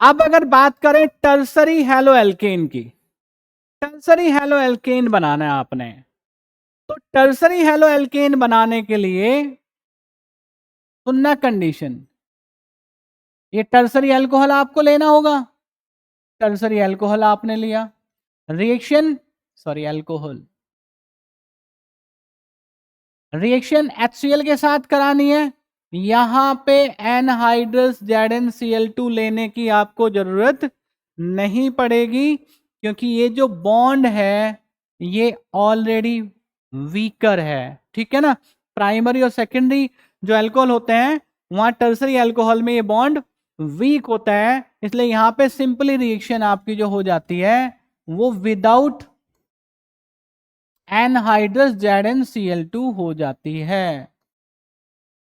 अब अगर बात करें टर्सरी हैलो एल्केन की, टर्सरी हैलो एल्केन बनाना है आपने, तो टर्सरी हैलो एल्केन बनाने के लिए सुनना कंडीशन, ये टर्सरी अल्कोहल आपको लेना होगा। टर्सरी अल्कोहल आपने लिया, रिएक्शन अल्कोहल, रिएक्शन HCl के साथ करानी है। यहां पे एनहाइड्रस ZnCl2 लेने की आपको जरूरत नहीं पड़ेगी, क्योंकि ये जो बॉन्ड है ये ऑलरेडी वीकर है, ठीक है ना। प्राइमरी और सेकेंडरी जो अल्कोहल होते हैं, वहां टर्सरी अल्कोहल में ये बॉन्ड वीक होता है, इसलिए यहां पे सिंपली रिएक्शन आपकी जो हो जाती है वो विदाउट एनहाइड्रस ZnCl2 हो जाती है,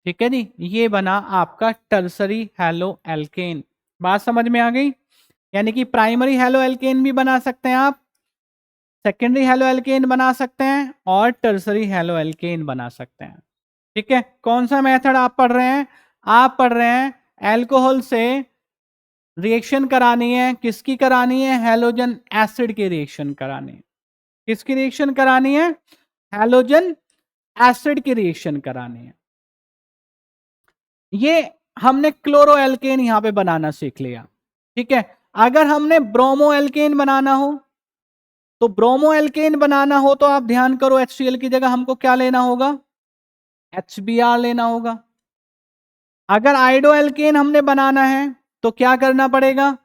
ठीक है जी। ये बना आपका टर्सरी हैलो एल्केन। बात समझ में आ गई? यानी कि प्राइमरी हैलो एल्केन भी बना सकते हैं आप, सेकेंडरी हैलो एल्केन बना सकते हैं और टर्सरी हैलो एल्केन बना सकते हैं, ठीक है। कौन सा मेथड आप पढ़ रहे हैं? आप पढ़ रहे हैं एल्कोहल से रिएक्शन करानी है। किसकी करानी है? हैलोजन एसिड की रिएक्शन करानी है। किसकी रिएक्शन करानी है? हैलोजन एसिड की रिएक्शन करानी है। ये हमने क्लोरो एल्केन यहां पे बनाना सीख लिया, ठीक है। अगर हमने ब्रोमो एल्केन बनाना हो, तो ब्रोमो एल्केन बनाना हो तो आप ध्यान करो, HCl की जगह हमको क्या लेना होगा? HBr लेना होगा। अगर आयोडो एल्केन हमने बनाना है तो क्या करना पड़ेगा,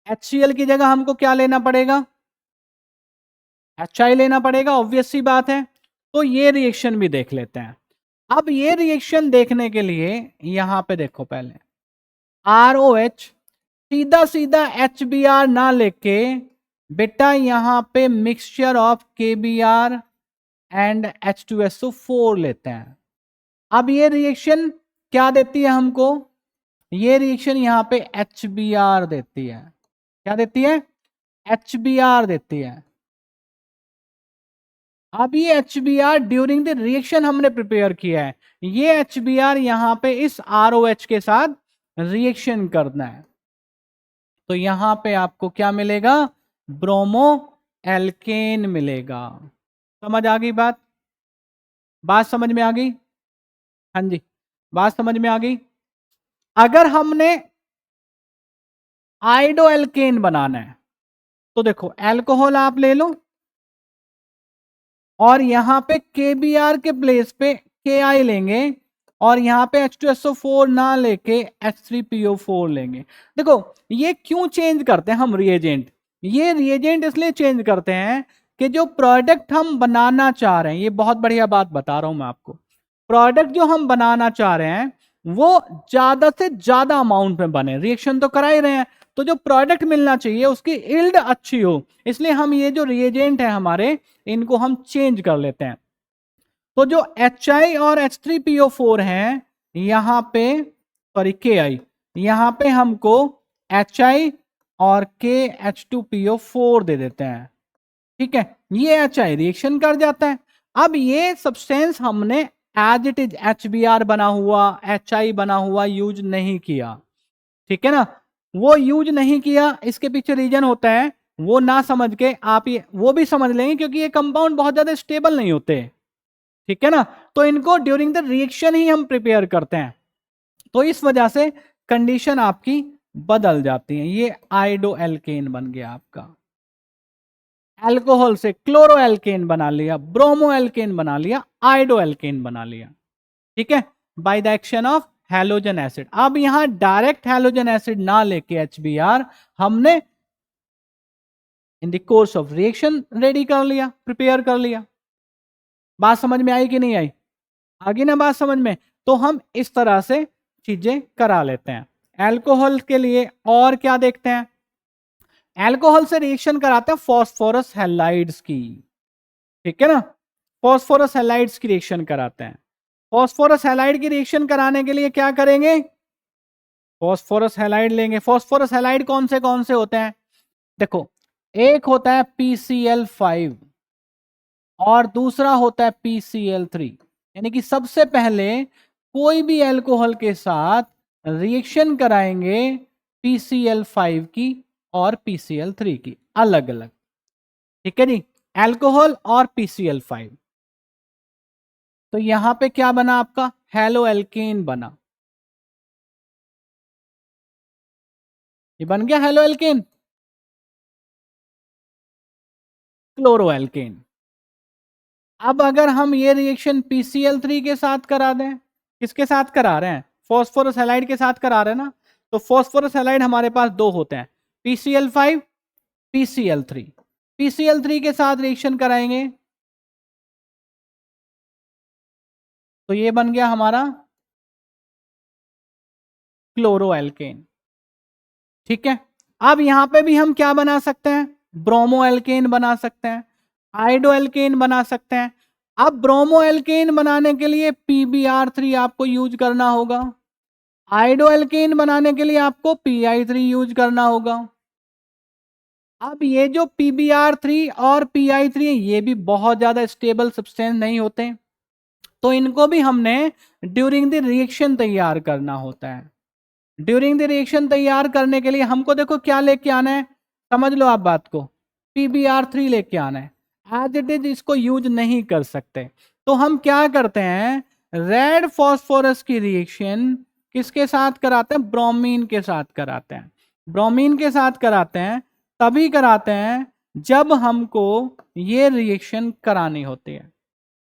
HCl की जगह हमको क्या लेना पड़ेगा, HI लेना पड़ेगा, ऑब्वियस सी बात है। तो ये रिएक्शन भी देख लेते हैं। अब ये रिएक्शन देखने के लिए यहां पे देखो, पहले ROH सीधा सीधा HBr ना लेके बेटा यहां पे mixture of KBr and H2SO4 लेते हैं। अब ये रिएक्शन क्या देती है हमको, ये रिएक्शन यहां पे HBr देती है। क्या देती है, HBr देती है। अब ये HBr ड्यूरिंग द रिएक्शन हमने प्रिपेयर किया है, ये HBr यहां पे इस ROH के साथ रिएक्शन करना है। तो यहां पे आपको क्या मिलेगा, ब्रोमो एल्केन मिलेगा। समझ आ गई बात, बात समझ में आ गई, हाँ जी बात समझ में आ गई। अगर हमने आयोडो एल्केन बनाना है तो देखो अल्कोहल आप ले लो और यहां पे KBr के प्लेस पे Ki लेंगे और यहां पे H2SO4 ना लेके H3PO4 लेंगे। देखो ये क्यों चेंज करते हैं हम रिएजेंट, ये रिएजेंट इसलिए चेंज करते हैं कि जो प्रोडक्ट हम बनाना चाह रहे हैं, ये बहुत बढ़िया बात बता रहा हूं मैं आपको, प्रोडक्ट जो हम बनाना चाह रहे हैं वो ज्यादा से ज्यादा अमाउंट में बने, रिएक्शन तो करा ही रहे हैं, तो जो प्रोडक्ट मिलना चाहिए उसकी इल्ड अच्छी हो, इसलिए हम ये जो रिएजेंट है हमारे इनको हम चेंज कर लेते हैं। तो जो HI और H3PO4 है यहां पे, सॉरी KI, यहां पे हमको HI और KH2PO4 दे देते हैं, ठीक है, ये HI रिएक्शन कर जाता है। अब ये सब्सटेंस हमने एज इट इज HBr बना हुआ, HI बना हुआ यूज नहीं किया, ठीक है ना, वो यूज नहीं किया, इसके पीछे रीजन होता है, वो ना समझ के आप ये वो भी समझ लेंगे क्योंकि ये कंपाउंड बहुत ज्यादा स्टेबल नहीं होते, ठीक है ना, तो इनको ड्यूरिंग द रिएक्शन ही हम प्रिपेयर करते हैं, तो इस वजह से कंडीशन आपकी बदल जाती है। ये आयोडो एल्केन बन गया आपका, अल्कोहल से क्लोरो एल्केन बना लिया, ब्रोमो एल्केन बना लिया, आयोडो एल्केन बना लिया, ठीक है, by the action of halogen acid. अब यहां डायरेक्ट हैलोजन एसिड ना लेके HBr हमने in the course of reaction ready कर लिया, प्रिपेयर कर लिया। बात समझ में आई कि नहीं आई, आगे ना बात समझ में, तो हम इस तरह से चीजें करा लेते हैं। अल्कोहल के लिए और क्या देखते हैं, अल्कोहल से रिएक्शन कराते हैं फॉस्फोरस हैलाइड्स की, ठीक है ना, फॉस्फोरस हैलाइड्स की रिएक्शन कराते हैं। फॉस्फोरस हैलाइड की रिएक्शन कराने के लिए क्या करेंगे, फॉस्फोरस हैलाइड लेंगे। फॉस्फोरस हैलाइड कौन से होते हैं, देखो एक होता है PCl5 और दूसरा होता है PCl3, यानी कि सबसे पहले कोई भी अल्कोहल के साथ रिएक्शन कराएंगे PCl5 की और PCl3 की अलग अलग, ठीक है जी, अल्कोहल और PCl5। तो यहां पे क्या बना आपका, हेलो एल्केन बना, ये बन गया हेलो एल्केन, क्लोरो एल्केन। अब अगर हम ये रिएक्शन PCl3 के साथ करा दें, किसके साथ करा रहे हैं, फॉस्फोरस हैलाइड के साथ करा रहे हैं ना, तो फॉस्फोरस हैलाइड हमारे पास दो होते हैं, PCl5 PCl3, PCl3 के साथ रिएक्शन कराएंगे तो ये बन गया हमारा क्लोरो एल्केन, ठीक है। अब यहां पे भी हम क्या बना सकते हैं, ब्रोमो एल्केन बना सकते हैं, आयोडो एल्केन बना सकते हैं। अब ब्रोमो एल्केन बनाने के लिए PBr3 आपको यूज करना होगा, आयोडो एल्केन बनाने के लिए आपको Pi3 यूज करना होगा। अब ये जो PBr3 और Pi3 ये भी बहुत ज्यादा स्टेबल सब्सटेंस नहीं होते, तो इनको भी हमने ड्यूरिंग द रिएक्शन तैयार करना होता है। ड्यूरिंग द रिएक्शन तैयार करने के लिए हमको देखो क्या लेके आना है, समझ लो आप बात को, PBr3 लेके आना है, एज इट इज इसको यूज नहीं कर सकते, तो हम क्या करते हैं, रेड फॉस्फोरस की रिएक्शन किसके साथ कराते हैं, ब्रोमीन के साथ कराते हैं। ब्रोमीन के साथ कराते हैं तभी कराते हैं जब हमको ये रिएक्शन करानी होती है,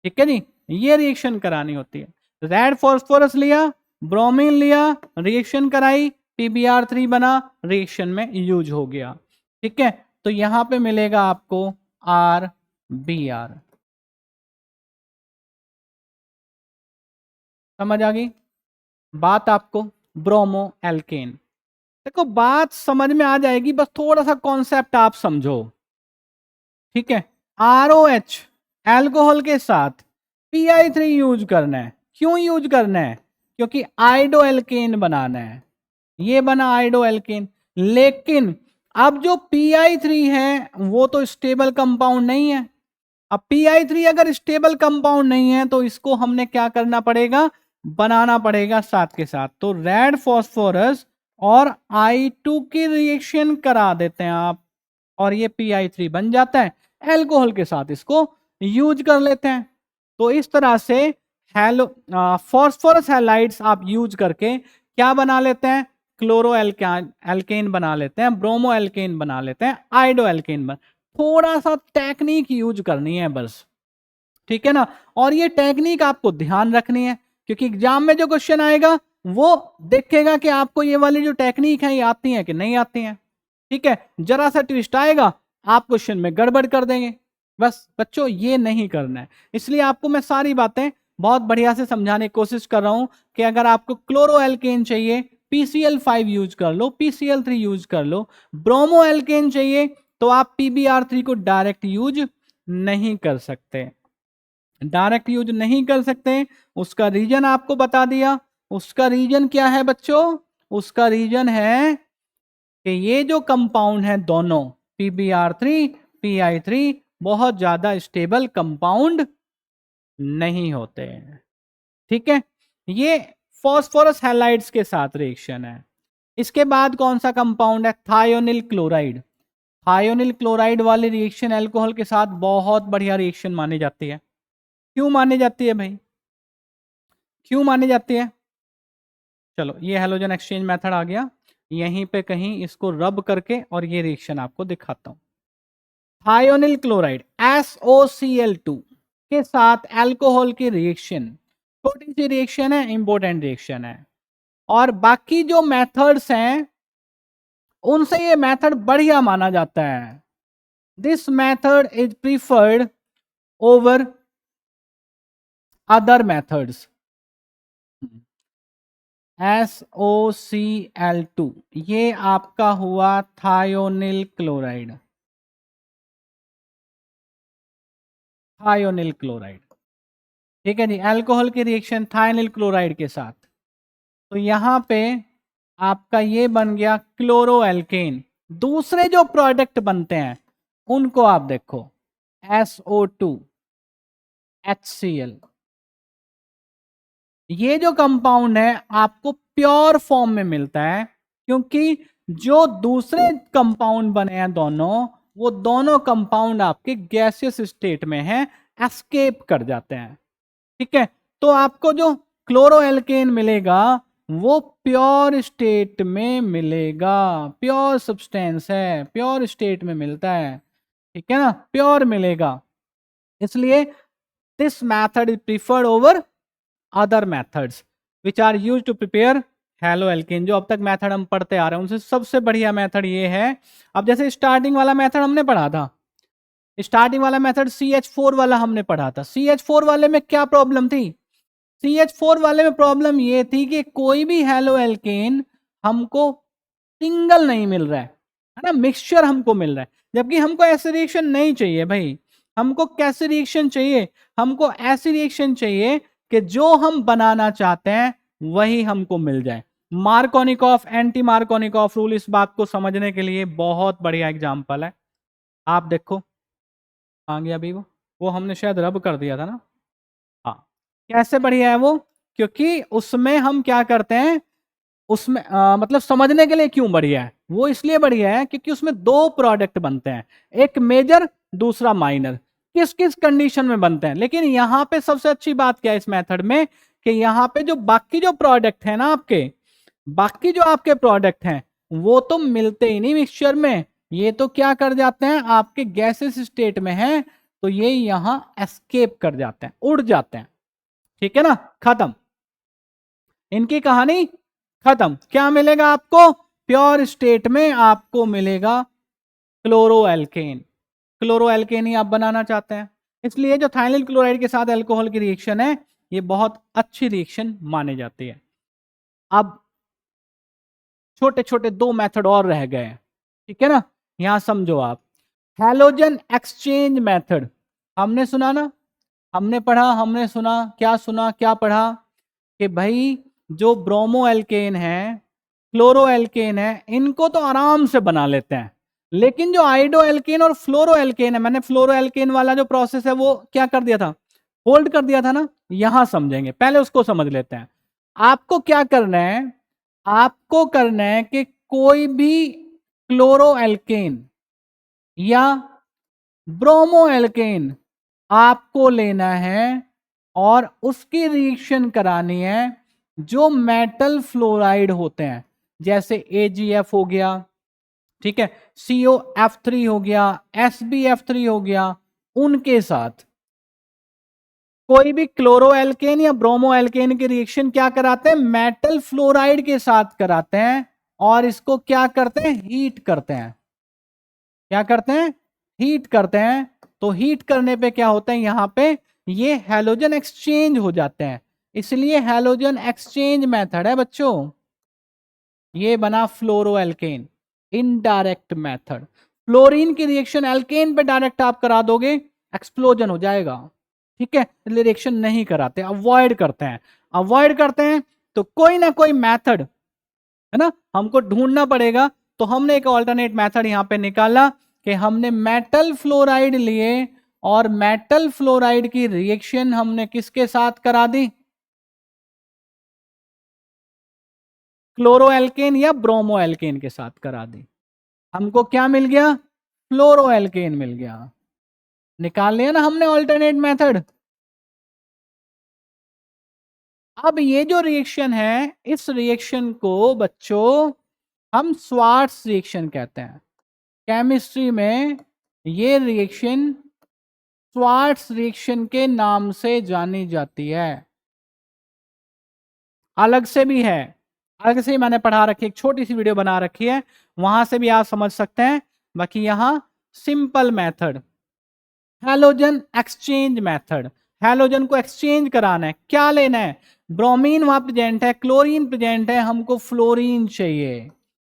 ठीक है जी, ये रिएक्शन करानी होती है। रेड फॉस्फोरस लिया, ब्रोमीन लिया, रिएक्शन कराई, PbR3 बना, रिएक्शन में यूज हो गया। ठीक है, तो यहां पे मिलेगा आपको RBr। समझ आ गई बात आपको? Bromoalkane. देखो बात समझ में आ जाएगी, बस थोड़ा सा कॉन्सेप्ट आप समझो। ठीक है, ROH एल्कोहल के साथ PI3 यूज करना है। क्यों यूज करना है? क्योंकि आइडो एल्केन बनाना है। ये बना आइडो एल्केन, लेकिन अब जो PI3 है वो तो स्टेबल कंपाउंड नहीं है। अब PI3 अगर स्टेबल कंपाउंड नहीं है तो इसको हमने क्या करना पड़ेगा? बनाना पड़ेगा साथ के साथ। तो रेड फॉस्फोरस और I2 की रिएक्शन करा देते हैं आप, और ये PI3 बन जाता है। एल्कोहल के साथ इसको यूज कर लेते हैं। तो इस तरह से हेलो फॉस्फोरस हैलाइड्स आप यूज करके क्या बना लेते हैं? क्लोरो एल्केन बना लेते हैं, ब्रोमो एल्केन बना लेते हैं, आइडो एल्केन बना। थोड़ा सा टेक्निक यूज करनी है बस, ठीक है ना। और ये टेक्निक आपको ध्यान रखनी है, क्योंकि एग्जाम में जो क्वेश्चन आएगा वो देखेगा कि आपको ये वाली जो टेक्निक है ये आती है कि नहीं आती है। ठीक है, जरा सा ट्विस्ट आएगा आप क्वेश्चन में गड़बड़ कर देंगे। बस बच्चों ये नहीं करना है, इसलिए आपको मैं सारी बातें बहुत बढ़िया से समझाने की कोशिश कर रहा हूं कि अगर आपको क्लोरो एल्केन चाहिए PCl5 यूज कर लो, PCl3 यूज कर लो। ब्रोमो एल्केन चाहिए तो आप PbR3 को डायरेक्ट यूज नहीं कर सकते, डायरेक्ट यूज नहीं कर सकते। उसका रीजन आपको बता दिया। उसका रीजन क्या है बच्चों? उसका रीजन है कि ये जो कंपाउंड है दोनों PbR3 PI3 बहुत ज्यादा स्टेबल कंपाउंड नहीं होते हैं। ठीक है, ये फॉस्फोरस हैलाइड्स के साथ रिएक्शन है। इसके बाद कौन सा कंपाउंड है? Thionyl chloride. थायोनिल क्लोराइड वाली रिएक्शन अल्कोहल के साथ बहुत बढ़िया रिएक्शन मानी जाती है। क्यों मानी जाती है भाई? क्यों मानी जाती है? चलो ये हेलोजन एक्सचेंज मेथड आ गया, यहीं पे कहीं इसको रब करके और ये रिएक्शन आपको दिखाता हूं। थायोनिल क्लोराइड SOCl2 के साथ अल्कोहल की रिएक्शन, छोटी सी रिएक्शन है, इंपॉर्टेंट रिएक्शन है। और बाकी जो मेथड्स हैं उनसे ये मेथड बढ़िया माना जाता है। This method is preferred over other methods. SOCl2 ये आपका हुआ थायोनिल क्लोराइड, थायोनिल क्लोराइड। ठीक है जी, अल्कोहल की रिएक्शन थायोनिल क्लोराइड के साथ। तो यहां पे आपका ये बन गया क्लोरो एल्केन। दूसरे जो प्रोडक्ट बनते हैं उनको आप देखो, SO2 HCl। ये जो कंपाउंड है आपको प्योर फॉर्म में मिलता है, क्योंकि जो दूसरे कंपाउंड बने हैं दोनों, वो दोनों कंपाउंड आपके गैसियस स्टेट में हैं, एस्केप कर जाते हैं। ठीक है, तो आपको जो क्लोरो एल्केन मिलेगा वो प्योर स्टेट में मिलेगा, प्योर सब्सटेंस है, प्योर स्टेट में मिलता है। ठीक है ना, प्योर मिलेगा। इसलिए this method is preferred over other methods which are use to prepare haloalkane. जो अब तक मेथड हम पढ़ते आ रहे हैं उनसे सबसे बढ़िया मेथड ये है। अब जैसे स्टार्टिंग वाला मेथड हमने पढ़ा था, स्टार्टिंग वाला मेथड CH4 वाला हमने पढ़ा था। CH4 वाले में क्या प्रॉब्लम थी? CH4 वाले में प्रॉब्लम ये थी कि कोई भी हेलो एल्केन हमको सिंगल नहीं मिल रहा है ना, मिक्सचर हमको मिल रहा है। जबकि हमको ऐसे रिएक्शन नहीं चाहिए भाई। हमको कैसे रिएक्शन चाहिए? हमको ऐसी रिएक्शन चाहिए कि जो हम बनाना चाहते हैं वही हमको मिल जाए। मार्कोनिकॉफ एंटी मार्कोनिकॉफ रूल इस बात को समझने के लिए बहुत बढ़िया एग्जांपल है। आप देखो आ गया अभी वो हमने शायद रब कर दिया था ना। हाँ, कैसे बढ़िया है वो? क्योंकि उसमें हम क्या करते हैं, उसमें मतलब समझने के लिए क्यों बढ़िया है, वो इसलिए बढ़िया है क्योंकि उसमें दो प्रोडक्ट बनते हैं, एक मेजर दूसरा माइनर। किस किस कंडीशन में बनते हैं, लेकिन यहाँ पे सबसे अच्छी बात क्या है इस मेथड में कि यहाँ पे जो बाकी जो प्रोडक्ट है ना आपके, बाकी जो आपके प्रोडक्ट हैं वो तो मिलते ही नहीं मिक्सचर में, ये तो क्या कर जाते हैं आपके गैसेस स्टेट में है, तो ये यहाँ एस्केप कर जाते हैं, उड़ जाते हैं। ठीक है ना, खत्म। इनकी कहानी खत्म। क्या मिलेगा आपको? प्योर स्टेट में आपको मिलेगा क्लोरोएल्केन। क्लोरोएल्केन ही आप बनाना चाहते हैं, इसलिए जो थाइलिन क्लोराइड के साथ अल्कोहल की रिएक्शन है ये बहुत अच्छी रिएक्शन मानी जाती है। अब छोटे छोटे दो मेथड और रह गए हैं, ठीक है ना, यहां समझो आप। हैलोजन एक्सचेंज मेथड हमने सुना ना, हमने पढ़ा, हमने सुना क्या पढ़ा कि भाई जो ब्रोमो एल्केन है, फ्लोरो एल्केन है, इनको तो आराम से बना लेते हैं, लेकिन जो आइडो एल्केन और फ्लोरो एल्केन है, मैंने फ्लोरो एल्केन वाला जो प्रोसेस है वो क्या कर दिया था, होल्ड कर दिया था ना, यहां समझेंगे, पहले उसको समझ लेते हैं। आपको क्या करना है, आपको करना है कि कोई भी क्लोरो एल्केन या ब्रोमो एल्केन आपको लेना है और उसकी रिएक्शन करानी है जो मेटल फ्लोराइड होते हैं, जैसे AgF हो गया, ठीक है, COF3 हो गया, SbF3 हो गया, उनके साथ कोई भी क्लोरो एल्केन या ब्रोमो एल्केन की रिएक्शन क्या कराते हैं, मेटल फ्लोराइड के साथ कराते हैं, और इसको क्या करते हैं, हीट करते हैं। क्या करते हैं, हीट करते हैं। तो हीट करने पे क्या होता है, यहां पे ये हैलोजन एक्सचेंज हो जाते हैं, इसलिए हैलोजन एक्सचेंज मेथड है बच्चों। ये बना फ्लोरो एल्केन, इनडायरेक्ट मेथड। फ्लोरीन की रिएक्शन एल्केन पे डायरेक्ट आप करा दोगे, एक्सप्लोजन हो जाएगा, ठीक है, इसलिए रिएक्शन नहीं कराते, अवॉइड करते हैं। अवॉइड करते हैं तो कोई ना कोई मेथड है ना हमको ढूंढना पड़ेगा। तो हमने एक ऑल्टरनेट मेथड यहां पे निकाला कि हमने मेटल फ्लोराइड लिए और मेटल फ्लोराइड की रिएक्शन हमने किसके साथ करा दी, क्लोरो एल्केन या ब्रोमो एल्केन के साथ करा दी। हमको क्या मिल गया, फ्लोरो एल्केन मिल गया। निकाल लिया ना हमने ऑल्टरनेट मेथड। अब ये जो रिएक्शन है, इस रिएक्शन को बच्चों हम स्वार्ट्स रिएक्शन कहते हैं। केमिस्ट्री में ये रिएक्शन स्वार्ट्स रिएक्शन के नाम से जानी जाती है। अलग से भी है, अलग से ही मैंने पढ़ा रखी, एक छोटी सी वीडियो बना रखी है, वहां से भी आप समझ सकते हैं। बाकी यहां simple method, halogen exchange method. Halogen को एक्सचेंज कराना है, क्या लेना है, ब्रोमीन वहां प्रेजेंट है, क्लोरीन प्रेजेंट है, हमको फ्लोरीन चाहिए।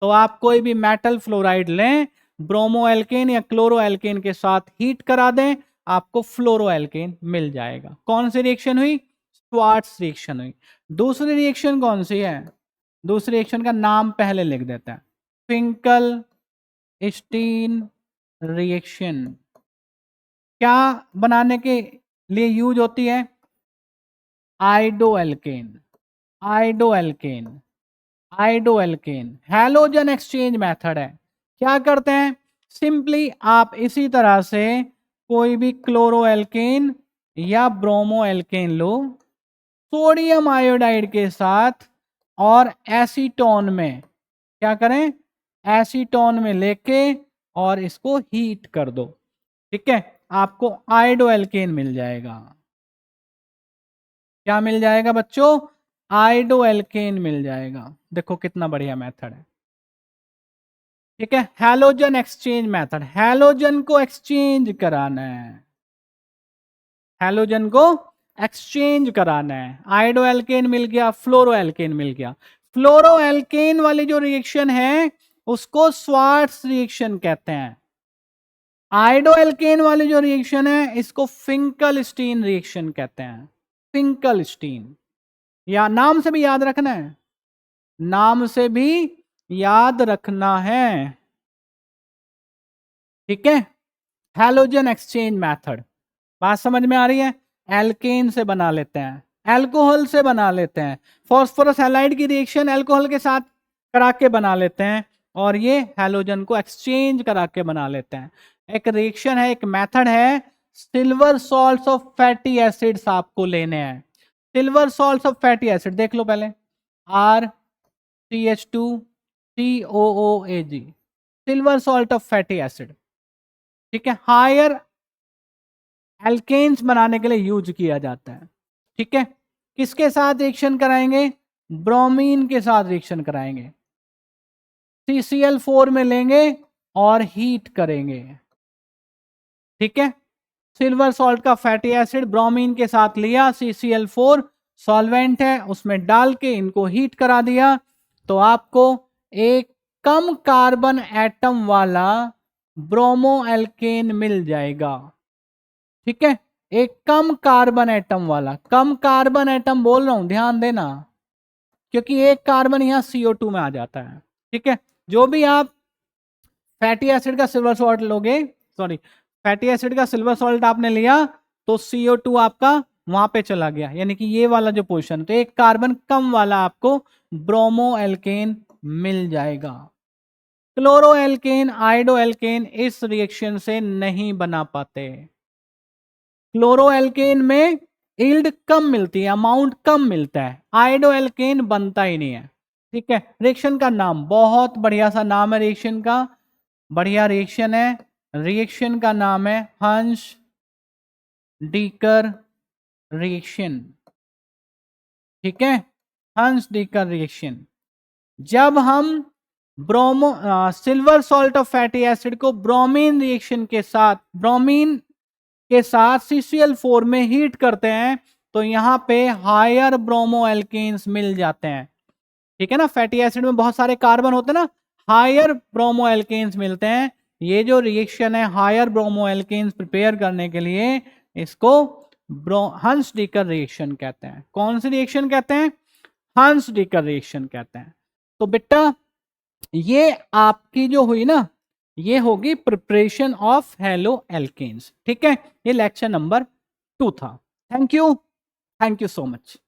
तो आप कोई भी मेटल फ्लोराइड लें, ब्रोमो एल्केन या क्लोरो एल्केन के साथ हीट करा दें, आपको फ्लोरो एल्केन मिल जाएगा। कौन सी रिएक्शन हुई, स्वार्ट्स रिएक्शन हुई। दूसरी रिएक्शन कौन सी है, दूसरी रिएक्शन का नाम पहले लिख देते हैं, फिंकल स्टीन रिएक्शन। क्या बनाने के लिए यूज होती है, आइडो alkene, आइडो alkene, आइडो alkene, halogen exchange method है। क्या करते हैं, सिंपली आप इसी तरह से कोई भी क्लोरो एल्केन या ब्रोमो एल्केन लो, सोडियम आयोडाइड के साथ, और एसीटोन में क्या करें, एसीटोन में लेके और इसको हीट कर दो, ठीक है, आपको आइडो एल्केन मिल जाएगा। क्या मिल जाएगा बच्चों, आइडो एल्केन मिल जाएगा। देखो कितना बढ़िया मेथड है, ठीक है, हैलोजन एक्सचेंज मेथड, हैलोजन को एक्सचेंज कराना है, हैलोजन को एक्सचेंज कराना है। आइडो एल्केन मिल गया, फ्लोरो एल्केन मिल गया। फ्लोरो एल्केन वाली जो रिएक्शन है उसको स्वार्ट्स रिएक्शन कहते हैं। आइडो एल्केन वाली जो रिएक्शन है इसको फिंकल स्टीन रिएक्शन कहते हैं, फिंकल स्टीन। या नाम से भी याद रखना है, नाम से भी याद रखना है, ठीक है। हैलोजन एक्सचेंज मेथड, बात समझ में आ रही है। एल्केन से बना लेते हैं, एल्कोहल से बना लेते हैं, फॉस्फोरस हैलाइड की रिएक्शन एल्कोहल के साथ करा के बना लेते हैं, और ये हैलोजन को एक्सचेंज करा के बना लेते हैं। एक रिएक्शन है, एक मेथड है, silver salts of fatty acids आपको लेने हैं। Silver salts of fatty acid देख लो पहले, RCH2COOAG, silver salt of fatty acid, ठीक है, हायर एल्केन्स बनाने के लिए यूज किया जाता है, ठीक है। किसके साथ रिएक्शन कराएंगे, ब्रोमीन के साथ रिएक्शन कराएंगे, CCl4 में लेंगे और हीट करेंगे। ठीक है, सिल्वर सॉल्ट का फैटी एसिड ब्रोमीन के साथ लिया, CCl4 सॉल्वेंट है उसमें डाल के इनको हीट करा दिया, तो आपको एक कम कार्बन एटम वाला ब्रोमो एल्केन मिल जाएगा। ठीक है, एक कम कार्बन एटम वाला, कम कार्बन एटम बोल रहा हूं ध्यान देना, क्योंकि एक कार्बन यहां CO2 में आ जाता है। ठीक है, जो भी आप फैटी एसिड का सिल्वर सॉल्ट लोगे, सॉरी फैटी एसिड का सिल्वर सॉल्ट आपने लिया तो CO2 आपका वहां पे चला गया, यानी कि ये वाला जो पोजीशन, तो एक कार्बन कम वाला आपको ब्रोमो एल्केन मिल जाएगा। क्लोरो एल्केन, आइडो एल्केन इस रिएक्शन से नहीं बना पाते। क्लोरो एल्केन में यील्ड कम मिलती है, अमाउंट कम मिलता है, आइडो एल्केन बनता ही नहीं है। ठीक है, रिएक्शन का नाम बहुत बढ़िया सा नाम है, रिएक्शन का बढ़िया रिएक्शन है, रिएक्शन का नाम है हंस डीकर रिएक्शन। ठीक है, हंस डीकर रिएक्शन। जब हम silver salt of fatty acid को ब्रोमीन रिएक्शन के साथ, ब्रोमीन के साथ CCl4 में हीट करते हैं तो यहां पे हायर ब्रोमो एल्केन्स मिल जाते हैं। ठीक है ना, फैटी एसिड में बहुत सारे कार्बन होते हैं ना, हायर ब्रोमो एल्केन्स मिलते हैं। ये जो रिएक्शन है हायर ब्रोमो एल्केन्स प्रिपेयर करने के लिए, इसको हंस डीकर रिएक्शन कहते हैं। कौन सी रिएक्शन कहते हैं? हंस डीकर रिएक्शन कहते हैं। तो बेटा ये आपकी जो हुई ना, ये होगी प्रिपरेशन ऑफ हेलो एल्केन्स। ठीक है, ये लेक्चर नंबर 2 था। Thank you so much.